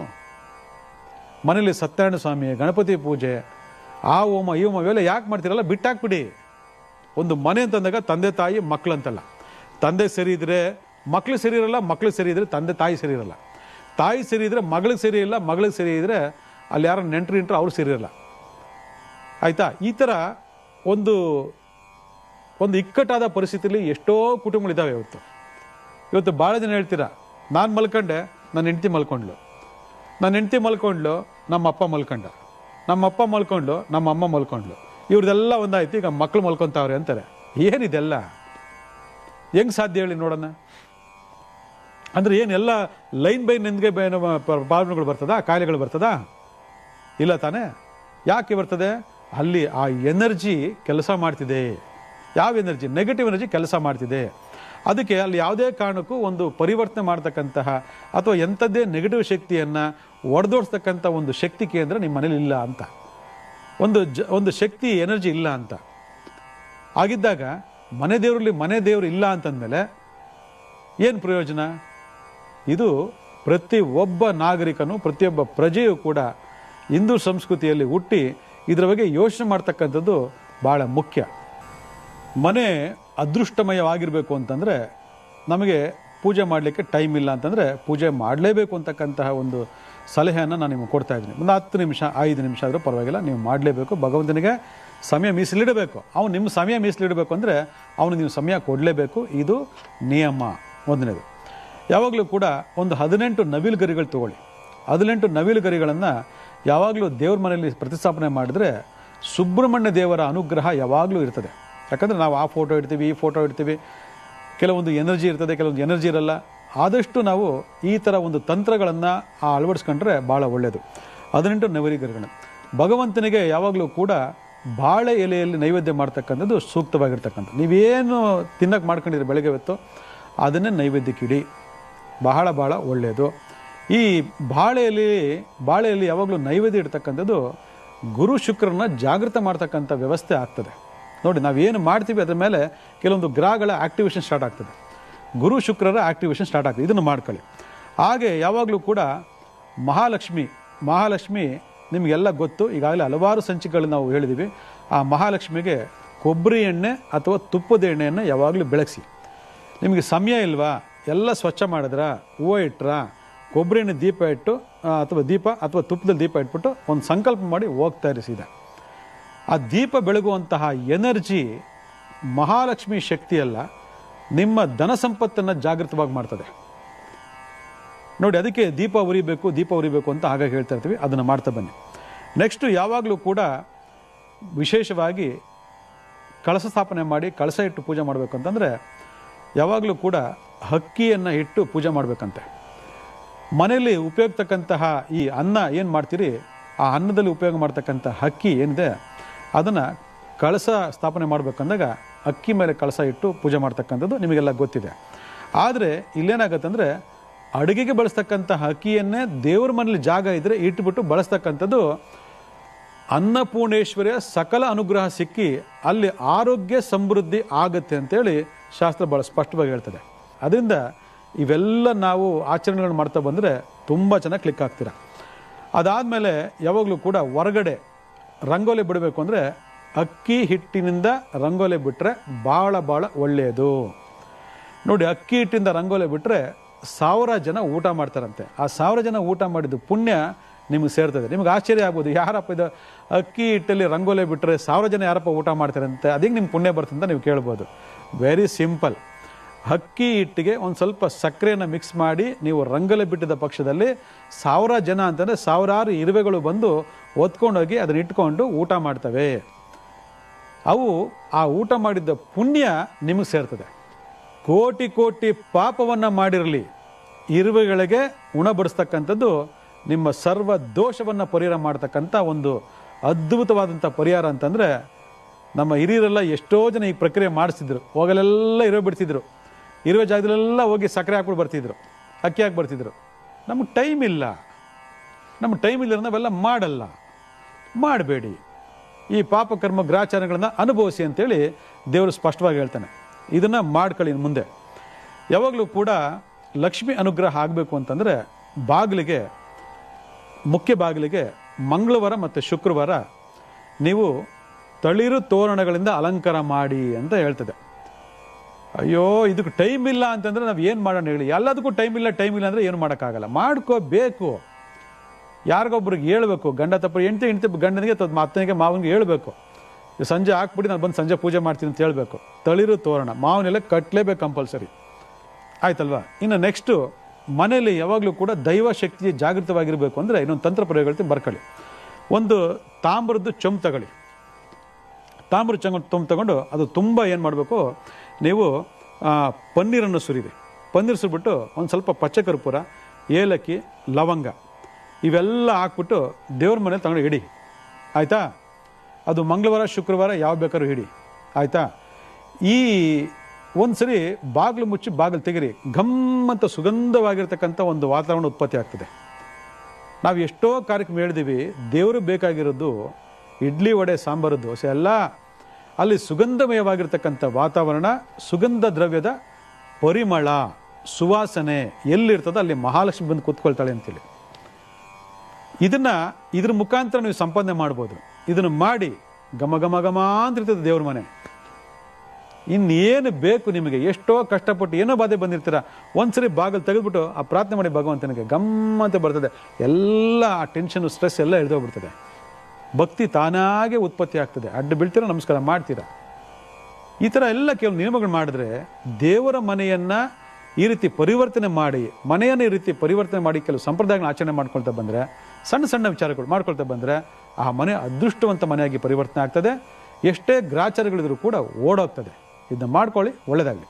ಮನೇಲಿ ಸತ್ಯನಾರಾಯಣ ಸ್ವಾಮಿ, ಗಣಪತಿ ಪೂಜೆ, ಆ ಹೋಮ ಈ ಹೋಮ ಇವೆಲ್ಲ ಯಾಕೆ ಮಾಡ್ತೀರಲ್ಲ? ಬಿಟ್ಟಾಕ್ಬಿಡಿ. ಒಂದು ಮನೆ ಅಂತಂದಾಗ ತಂದೆ ತಾಯಿ ಮಕ್ಕಳು ಅಂತಲ್ಲ. ತಂದೆ ಸರಿ ಇದ್ರೆ ಮಕ್ಳು ಸರಿ ಇರಲ್ಲ, ಮಕ್ಳು ಸರಿ ಇದ್ರೆ ತಂದೆ ತಾಯಿ ಸರಿ ಇರಲ್ಲ, ತಾಯಿ ಸರಿ ಇದ್ರೆ ಮಗಳಿಗೆ ಸರಿ ಇಲ್ಲ, ಮಗಳಿಗೆ ಸರಿ ಇದ್ರೆ ಅಲ್ಲಿ ಯಾರು ನೆಂಟರು ಅವ್ರು ಸರಿ ಇರಲ್ಲ. ಆಯಿತಾ? ಈ ಥರ ಒಂದು ಇಕ್ಕಟ್ಟಾದ ಪರಿಸ್ಥಿತಿಯಲ್ಲಿ ಎಷ್ಟೋ ಕುಟುಂಬಗಳಿದ್ದಾವೆ ಇವತ್ತು ಭಾಳ ಜನ ಹೇಳ್ತೀರಾ, ನಾನು ಮಲ್ಕೊಂಡೆ, ನನ್ನ ಹೆಂಡ್ತಿ ಮಲ್ಕೊಂಡ್ಲು, ನನ್ನ ಹೆಂಡ್ತಿ ಮಲ್ಕೊಂಡ್ಲು, ನಮ್ಮ ಅಪ್ಪ ಮಲ್ಕೊಂಡ, ನಮ್ಮ ಅಪ್ಪ ಮಲ್ಕೊಂಡ್ಲು, ನಮ್ಮ ಅಮ್ಮ ಮಲ್ಕೊಂಡ್ಲು, ಇವ್ರದೆಲ್ಲ ಒಂದಾಯ್ತು, ಈಗ ಮಕ್ಕಳು ಮಲ್ಕೊತಾವ್ರೆ ಅಂತಾರೆ. ಏನಿದೆಲ್ಲ? ಹೆಂಗೆ ಸಾಧ್ಯ ಹೇಳಿ ನೋಡೋಣ? ಅಂದರೆ ಏನೆಲ್ಲ ಲೈನ್ ಬೈ ನಿಂದಿಗೆ ಪ್ರಾಬ್ಲಮ್ಗಳು ಬರ್ತದಾ? ಕಾಯಿಲೆಗಳು ಬರ್ತದಾ? ಇಲ್ಲ ತಾನೇ? ಯಾಕೆ ಬರ್ತದೆ? ಅಲ್ಲಿ ಆ ಎನರ್ಜಿ ಕೆಲಸ ಮಾಡ್ತಿದೆ. ಯಾವ ಎನರ್ಜಿ? ನೆಗೆಟಿವ್ ಎನರ್ಜಿ ಕೆಲಸ ಮಾಡ್ತಿದೆ. ಅದಕ್ಕೆ ಅಲ್ಲಿ ಯಾವುದೇ ಕಾರಣಕ್ಕೂ ಒಂದು ಪರಿವರ್ತನೆ ಮಾಡ್ತಕ್ಕಂತಹ ಅಥವಾ ಎಂಥದ್ದೇ ನೆಗೆಟಿವ್ ಶಕ್ತಿಯನ್ನು ಒಡೆದೋಡಿಸ್ತಕ್ಕಂಥ ಒಂದು ಶಕ್ತಿ ಕೇಂದ್ರ ನಿಮ್ಮ ಮನೇಲಿ ಇಲ್ಲ ಅಂತ, ಒಂದು ಶಕ್ತಿ ಎನರ್ಜಿ ಇಲ್ಲ ಅಂತ ಆಗಿದ್ದಾಗ, ಮನೆ ದೇವರು ಇಲ್ಲ ಅಂತಂದಮೇಲೆ ಏನು ಪ್ರಯೋಜನ? ಇದು ಪ್ರತಿಯೊಬ್ಬ ನಾಗರಿಕನು, ಪ್ರತಿಯೊಬ್ಬ ಪ್ರಜೆಯೂ ಕೂಡ ಹಿಂದೂ ಸಂಸ್ಕೃತಿಯಲ್ಲಿ ಹುಟ್ಟಿ ಇದರ ಬಗ್ಗೆ ಯೋಚನೆ ಮಾಡ್ತಕ್ಕಂಥದ್ದು ಭಾಳ ಮುಖ್ಯ. ಮನೆ ಅದೃಷ್ಟಮಯವಾಗಿರಬೇಕು ಅಂತಂದರೆ ನಮಗೆ ಪೂಜೆ ಮಾಡಲಿಕ್ಕೆ ಟೈಮ್ ಇಲ್ಲ ಅಂತಂದರೆ ಪೂಜೆ ಮಾಡಲೇಬೇಕು ಅಂತಕ್ಕಂತಹ ಒಂದು ಸಲಹೆಯನ್ನು ನಾನು ನಿಮಗೆ ಕೊಡ್ತಾ ಇದ್ದೀನಿ. ಒಂದು 10 ನಿಮಿಷ 5 ನಿಮಿಷ ಆದರೂ ಪರವಾಗಿಲ್ಲ, ನೀವು ಮಾಡಲೇಬೇಕು. ಭಗವಂತನಿಗೆ ಸಮಯ ಮೀಸಲಿಡಬೇಕು. ಅವನು ನಿಮ್ಮ ಸಮಯ ಮೀಸಲಿಡಬೇಕು ಅಂದರೆ ಅವನು ನೀವು ಸಮಯ ಕೊಡಲೇಬೇಕು. ಇದು ನಿಯಮ. ಒಂದನೇದು, ಯಾವಾಗಲೂ ಕೂಡ ಒಂದು 18 ನವಿಲು ಗರಿಗಳು ತೊಗೊಳ್ಳಿ. 18 ನವಿಲು ಗರಿಗಳನ್ನು ಯಾವಾಗಲೂ ದೇವ್ರ ಮನೆಯಲ್ಲಿ ಪ್ರತಿಷ್ಠಾಪನೆ ಮಾಡಿದ್ರೆ ಸುಬ್ರಹ್ಮಣ್ಯ ದೇವರ ಅನುಗ್ರಹ ಯಾವಾಗಲೂ ಇರ್ತದೆ. ಯಾಕಂದರೆ ನಾವು ಆ ಫೋಟೋ ಇಡ್ತೀವಿ, ಈ ಫೋಟೋ ಇಡ್ತೀವಿ, ಕೆಲವೊಂದು ಎನರ್ಜಿ ಇರ್ತದೆ, ಕೆಲವೊಂದು ಎನರ್ಜಿ ಇರಲ್ಲ. ಆದಷ್ಟು ನಾವು ಈ ಥರ ಒಂದು ತಂತ್ರಗಳನ್ನು ಅಳವಡಿಸ್ಕೊಂಡ್ರೆ ಭಾಳ ಒಳ್ಳೆಯದು. 18 ನವಿಲು ಗರಿಗಳು. ಭಗವಂತನಿಗೆ ಯಾವಾಗಲೂ ಕೂಡ ಬಾಳೆ ಎಲೆಯಲ್ಲಿ ನೈವೇದ್ಯ ಮಾಡ್ತಕ್ಕಂಥದ್ದು ಸೂಕ್ತವಾಗಿರ್ತಕ್ಕಂಥ. ನೀವೇನು ತಿನ್ನಕ್ಕೆ ಮಾಡ್ಕೊಂಡಿದ್ರೆ ಬೆಳಗ್ಗೆ ಹೊತ್ತು ಅದನ್ನೇ ನೈವೇದ್ಯಕ್ಕಿಡಿ, ಬಹಳ ಒಳ್ಳೆಯದು. ಈ ಬಾಳೆಯಲ್ಲಿ ಯಾವಾಗಲೂ ನೈವೇದ್ಯ ಇಡ್ತಕ್ಕಂಥದ್ದು ಗುರು ಶುಕ್ರನ ಜಾಗೃತ ಮಾಡ್ತಕ್ಕಂಥ ವ್ಯವಸ್ಥೆ ಆಗ್ತದೆ. ನೋಡಿ, ನಾವೇನು ಮಾಡ್ತೀವಿ ಅದರ ಮೇಲೆ ಕೆಲವೊಂದು ಗ್ರಹಗಳ ಆಕ್ಟಿವೇಶನ್ ಸ್ಟಾರ್ಟ್ ಆಗ್ತದೆ, ಗುರು ಶುಕ್ರರ ಆಕ್ಟಿವೇಶನ್ ಸ್ಟಾರ್ಟ್ ಆಗ್ತದೆ. ಇದನ್ನು ಮಾಡ್ಕೊಳ್ಳಿ. ಹಾಗೆ ಯಾವಾಗಲೂ ಕೂಡ ಮಹಾಲಕ್ಷ್ಮಿ ನಿಮಗೆಲ್ಲ ಗೊತ್ತು, ಈಗಾಗಲೇ ಹಲವಾರು ಸಂಚಿಕೆಗಳು ನಾವು ಹೇಳಿದ್ದೀವಿ. ಆ ಮಹಾಲಕ್ಷ್ಮಿಗೆ ಕೊಬ್ಬರಿ ಎಣ್ಣೆ ಅಥವಾ ತುಪ್ಪದ ಎಣ್ಣೆಯನ್ನು ಯಾವಾಗಲೂ ಬೆಳಗಿಸಿ. ನಿಮಗೆ ಸಮಯ ಇಲ್ವಾ? ಎಲ್ಲ ಸ್ವಚ್ಛ ಮಾಡಿದ್ರ, ಹೂವು ಇಟ್ಟರ, ಕೊಬ್ಬರಿ ಎಣ್ಣೆ ದೀಪ ಇಟ್ಟು ಅಥವಾ ತುಪ್ಪದಲ್ಲಿ ದೀಪ ಇಟ್ಬಿಟ್ಟು ಒಂದು ಸಂಕಲ್ಪ ಮಾಡಿ ಹೋಗ್ತಾ ಇರಿಸಿದೆ. ಆ ದೀಪ ಬೆಳಗುವಂತಹ ಎನರ್ಜಿ ಮಹಾಲಕ್ಷ್ಮಿ ಶಕ್ತಿಯಲ್ಲ, ನಿಮ್ಮ ಧನ ಸಂಪತ್ತನ್ನು ಜಾಗೃತವಾಗಿ ಮಾಡ್ತದೆ. ನೋಡಿ, ಅದಕ್ಕೆ ದೀಪ ಉರಿಬೇಕು ಅಂತ ಹಾಗಾಗಿ ಹೇಳ್ತಾ ಇರ್ತೀವಿ. ಅದನ್ನು ಮಾಡ್ತಾ ಬನ್ನಿ. ನೆಕ್ಸ್ಟು, ಯಾವಾಗಲೂ ಕೂಡ ವಿಶೇಷವಾಗಿ ಕಳಶ ಸ್ಥಾಪನೆ ಮಾಡಿ ಕಳಶ ಇಟ್ಟು ಪೂಜೆ ಮಾಡಬೇಕು ಅಂತಂದರೆ ಯಾವಾಗಲೂ ಕೂಡ ಅಕ್ಕಿಯನ್ನು ಇಟ್ಟು ಪೂಜೆ ಮಾಡಬೇಕಂತೆ. ಮನೆಯಲ್ಲಿ ಉಪಯೋಗಿಸ್ತಕ್ಕಂತಹ ಈ ಅನ್ನ ಏನು ಮಾಡ್ತೀರಿ, ಆ ಅನ್ನದಲ್ಲಿ ಉಪಯೋಗ ಮಾಡ್ತಕ್ಕಂಥ ಅಕ್ಕಿ ಏನಿದೆ ಅದನ್ನು ಕಳಶ ಸ್ಥಾಪನೆ ಮಾಡಬೇಕಂದಾಗ ಅಕ್ಕಿ ಮೇಲೆ ಕಳಶ ಇಟ್ಟು ಪೂಜೆ ಮಾಡ್ತಕ್ಕಂಥದ್ದು ನಿಮಗೆಲ್ಲ ಗೊತ್ತಿದೆ. ಆದರೆ ಇಲ್ಲೇನಾಗತ್ತಂದರೆ ಅಡುಗೆಗೆ ಬಳಸ್ತಕ್ಕಂಥ ಅಕ್ಕಿಯನ್ನೇ ದೇವ್ರ ಮನೇಲಿ ಜಾಗ ಇದ್ದರೆ ಇಟ್ಬಿಟ್ಟು ಬಳಸ್ತಕ್ಕಂಥದ್ದು ಅನ್ನಪೂರ್ಣೇಶ್ವರಿಯ ಸಕಲ ಅನುಗ್ರಹ ಸಿಕ್ಕಿ ಅಲ್ಲಿ ಆರೋಗ್ಯ ಸಮೃದ್ಧಿ ಆಗುತ್ತೆ ಅಂತೇಳಿ ಶಾಸ್ತ್ರ ಭಾಳ ಸ್ಪಷ್ಟವಾಗಿ ಹೇಳ್ತದೆ. ಅದರಿಂದ ಇವೆಲ್ಲ ನಾವು ಆಚರಣೆಗಳು ಮಾಡ್ತಾ ಬಂದರೆ ತುಂಬ ಚೆನ್ನಾಗಿ ಕ್ಲಿಕ್ ಆಗ್ತೀರ. ಅದಾದಮೇಲೆ ಯಾವಾಗಲೂ ಕೂಡ ಹೊರಗಡೆ ರಂಗೋಲಿ ಬಿಡಬೇಕು ಅಂದರೆ ಅಕ್ಕಿ ಹಿಟ್ಟಿನಿಂದ ರಂಗೋಲಿ ಬಿಟ್ಟರೆ ಭಾಳ ಭಾಳ ಒಳ್ಳೆಯದು. ನೋಡಿ, ಅಕ್ಕಿ ಹಿಟ್ಟಿಂದ ರಂಗೋಲಿ ಬಿಟ್ಟರೆ 1000 ಜನ ಊಟ ಮಾಡ್ತಾರಂತೆ. ಆ 1000 ಜನ ಊಟ ಮಾಡಿದ್ದು ಪುಣ್ಯ ನಿಮಗೆ ಸೇರ್ತದೆ. ನಿಮ್ಗೆ ಆಶ್ಚರ್ಯ ಆಗ್ಬೋದು, ಯಾರಪ್ಪ ಇದು ಅಕ್ಕಿ ಹಿಟ್ಟಲ್ಲಿ ರಂಗೋಲಿ ಬಿಟ್ಟರೆ 1000 ಜನ ಯಾರಪ್ಪ ಊಟ ಮಾಡ್ತಾರಂತೆ, ಅದಕ್ಕೆ ನಿಮ್ಗೆ ಪುಣ್ಯ ಬರ್ತದೆ ಅಂತ ನೀವು ಕೇಳ್ಬೋದು. Very simple. ಅಕ್ಕಿ ಹಿಟ್ಟಿಗೆ ಒಂದು ಸ್ವಲ್ಪ ಸಕ್ಕರೆಯನ್ನು ಮಿಕ್ಸ್ ಮಾಡಿ ನೀವು ರಂಗೋಲಿ ಬಿಟ್ಟಿದ್ದ ಪಕ್ಷದಲ್ಲಿ 1000 ಜನ ಅಂತಂದರೆ 1000 ಇರುವೆಗಳು ಬಂದು ಒತ್ಕೊಂಡೋಗಿ ಅದನ್ನ ಇಟ್ಕೊಂಡು ಊಟ ಮಾಡ್ತವೆ. ಅವು ಆ ಊಟ ಮಾಡಿದ್ದ ಪುಣ್ಯ ನಿಮಗೆ ಸೇರ್ತದೆ. ಕೋಟಿ ಕೋಟಿ ಪಾಪವನ್ನು ಮಾಡಿರಲಿ, ಇರುವೆಗಳಿಗೆ ಉಣಬಡಿಸ್ತಕ್ಕಂಥದ್ದು ನಿಮ್ಮ ಸರ್ವ ದೋಷವನ್ನು ಪರಿಹಾರ ಮಾಡ್ತಕ್ಕಂಥ ಒಂದು ಅದ್ಭುತವಾದಂಥ ಪರಿಹಾರ ಅಂತಂದರೆ, ನಮ್ಮ ಹಿರಿಯರೆಲ್ಲ ಎಷ್ಟೋ ಜನ ಈ ಪ್ರಕ್ರಿಯೆ ಮಾಡಿಸ್ತಿದ್ರು. ಹೋಗಲೆಲ್ಲ ಇರುವೆ ಬಿಡ್ತಿದ್ರು, ಇರುವೆ ಜಾಗದಲ್ಲೆಲ್ಲ ಹೋಗಿ ಸಕ್ಕರೆ ಹಾಕ್ಬಿಟ್ಟು ಬರ್ತಿದ್ರು, ಅಕ್ಕಿ ಹಾಕಿ ಬರ್ತಿದ್ರು. ನಮಗೆ ಟೈಮ್ ಇಲ್ಲ ನಾವೆಲ್ಲ ಮಾಡಲ್ಲ. ಮಾಡಬೇಡಿ, ಈ ಪಾಪಕರ್ಮ ಗ್ರಾಚಾರಗಳನ್ನು ಅನುಭವಿಸಿ ಅಂತೇಳಿ ದೇವರು ಸ್ಪಷ್ಟವಾಗಿ ಹೇಳ್ತಾನೆ. ಇದನ್ನು ಮಾಡ್ಕೊಳ್ಳಿ. ಮುಂದೆ ಯಾವಾಗಲೂ ಕೂಡ ಲಕ್ಷ್ಮಿ ಅನುಗ್ರಹ ಆಗಬೇಕು ಅಂತಂದರೆ ಮುಖ್ಯ ಬಾಗಿಲಿಗೆ ಮಂಗಳವಾರ ಮತ್ತು ಶುಕ್ರವಾರ ನೀವು ತಳಿರು ತೋರಣಗಳಿಂದ ಅಲಂಕಾರ ಮಾಡಿ ಅಂತ ಹೇಳ್ತದೆ. ಅಯ್ಯೋ, ಇದಕ್ಕೆ ಟೈಮ್ ಇಲ್ಲ ಅಂತಂದರೆ ನಾವು ಏನು ಮಾಡೋಣ ಹೇಳಿ? ಎಲ್ಲದಕ್ಕೂ ಟೈಮ್ ಇಲ್ಲ ಅಂದರೆ ಏನು ಮಾಡೋಕ್ಕಾಗಲ್ಲ. ಮಾಡ್ಕೋಬೇಕು. ಯಾರಿಗೊಬ್ರಿಗೆ ಹೇಳ್ಬೇಕು, ಗಂಡ ತಪ್ಪ ಹೆಂಡತಿ ಗಂಡನಿಗೆ ಅತ್ತನಿಗೆ ಮಾವನಿಗೆ ಹೇಳ್ಬೇಕು, ಸಂಜೆ ಹಾಕ್ಬಿಟ್ಟು ನಾನು ಬಂದು ಸಂಜೆ ಪೂಜೆ ಮಾಡ್ತೀನಿ ಅಂತ ಹೇಳಬೇಕು. ತಳಿರು ತೋರಣ ಮಾವನೆಲ್ಲ ಕಟ್ಟಲೇಬೇಕು, ಕಂಪಲ್ಸರಿ, ಆಯ್ತಲ್ವಾ? ಇನ್ನು ನೆಕ್ಸ್ಟು ಮನೆಯಲ್ಲಿ ಯಾವಾಗಲೂ ಕೂಡ ದೈವ ಶಕ್ತಿ ಜಾಗೃತವಾಗಿರಬೇಕು ಅಂದರೆ ಇನ್ನೊಂದು ತಂತ್ರ ಪ್ರಯೋಗ ಬರ್ಕೊಳ್ಳಿ. ಒಂದು ತಾಮ್ರದ್ದು ಚೊಂಬು ತಗೊಳ್ಳಿ. ತಾಮ್ರ ಚೊಂಬು ತಗೊಂಡು ಅದು ತುಂಬ ಏನು ಮಾಡಬೇಕು, ನೀವು ಪನ್ನೀರನ್ನು ಸುರಿದೆ. ಪನ್ನೀರು ಸುರಿಬಿಟ್ಟು ಒಂದು ಸ್ವಲ್ಪ ಪಚ್ಚೆ ಕರ್ಪೂರ, ಏಲಕ್ಕಿ, ಲವಂಗ ಇವೆಲ್ಲ ಹಾಕ್ಬಿಟ್ಟು ದೇವ್ರ ಮನೇಲಿ ತಗೊಂಡು ಇಡಿ, ಆಯಿತಾ? ಅದು ಮಂಗಳವಾರ ಶುಕ್ರವಾರ ಯಾವ ಬೇಕಾದ್ರೂ ಹಿಡಿ, ಆಯಿತಾ? ಈ ಒಂದು ಸರಿ ಬಾಗಿಲು ಮುಚ್ಚಿ ಬಾಗಿಲು ತೆಗಿರಿ, ಘಮ್ಮಂತ ಸುಗಂಧವಾಗಿರ್ತಕ್ಕಂಥ ಒಂದು ವಾತಾವರಣ ಉತ್ಪತ್ತಿ ಆಗ್ತದೆ. ನಾವು ಎಷ್ಟೋ ಕಾರ್ಯಕ್ರಮ ಹೇಳಿದ್ದೀವಿ, ದೇವರು ಬೇಕಾಗಿರೋದು ಇಡ್ಲಿ ವಡೆ ಸಾಂಬಾರು ದೋಸೆ ಅಲ್ಲ, ಅಲ್ಲಿ ಸುಗಂಧಮಯವಾಗಿರ್ತಕ್ಕಂಥ ವಾತಾವರಣ, ಸುಗಂಧ ದ್ರವ್ಯದ ಪರಿಮಳ, ಸುವಾಸನೆ ಎಲ್ಲಿರ್ತದೋ ಅಲ್ಲಿ ಮಹಾಲಕ್ಷ್ಮಿ ಬಂದು ಕೂತ್ಕೊಳ್ತಾಳೆ ಅಂತೇಳಿ. ಇದ್ರ ಮುಖಾಂತರ ನೀವು ಸಂಪಾದನೆ ಮಾಡ್ಬೋದು. ಇದನ್ನು ಮಾಡಿ ಘಮ ಘಮ ಘಮ ಅಂತ ಇರ್ತದೆ ದೇವ್ರ ಮನೆ. ಇನ್ನೇನು ಬೇಕು ನಿಮಗೆ? ಎಷ್ಟೋ ಕಷ್ಟಪಟ್ಟು ಏನೋ ಬಾಧೆ ಬಂದಿರ್ತೀರ, ಒಂದ್ಸರಿ ಬಾಗಿಲು ತೆಗೆದ್ಬಿಟ್ಟು ಆ ಪ್ರಾರ್ಥನೆ ಮಾಡಿ ಭಗವಂತನಿಗೆ ಗಮ್ಮಂತ ಬರ್ತದೆ. ಎಲ್ಲ ಆ ಟೆನ್ಷನ್ ಸ್ಟ್ರೆಸ್ ಎಲ್ಲ ಎಳ್ದೋಗ್ಬಿಡ್ತದೆ. ಭಕ್ತಿ ತಾನಾಗೆ ಉತ್ಪತ್ತಿ ಆಗ್ತದೆ. ಅಡ್ಡ ಬೀಳ್ತೀರ, ನಮಸ್ಕಾರ ಮಾಡ್ತೀರಾ. ಈ ಥರ ಎಲ್ಲ ಕೆಲವು ನಿಯಮಗಳು ಮಾಡಿದ್ರೆ ದೇವರ ಮನೆಯನ್ನು ಈ ರೀತಿ ಪರಿವರ್ತನೆ ಮಾಡಿ, ಮನೆಯನ್ನು ಈ ರೀತಿ ಪರಿವರ್ತನೆ ಮಾಡಿ ಕೆಲವು ಸಂಪ್ರದಾಯಗಳನ್ನ ಆಚರಣೆ ಮಾಡ್ಕೊಳ್ತಾ ಬಂದರೆ, ಸಣ್ಣ ಸಣ್ಣ ವಿಚಾರಗಳು ಮಾಡ್ಕೊಳ್ತಾ ಬಂದರೆ ಆ ಮನೆ ಅದೃಷ್ಟವಂತ ಮನೆಯಾಗಿ ಪರಿವರ್ತನೆ ಆಗ್ತದೆ. ಎಷ್ಟೇ ಗ್ರಾಚಾರಗಳಿದ್ರೂ ಕೂಡ ಓಡೋಗ್ತದೆ. ಇದನ್ನ ಮಾಡ್ಕೊಳ್ಳಿ, ಒಳ್ಳೆಯದಾಗಲಿ.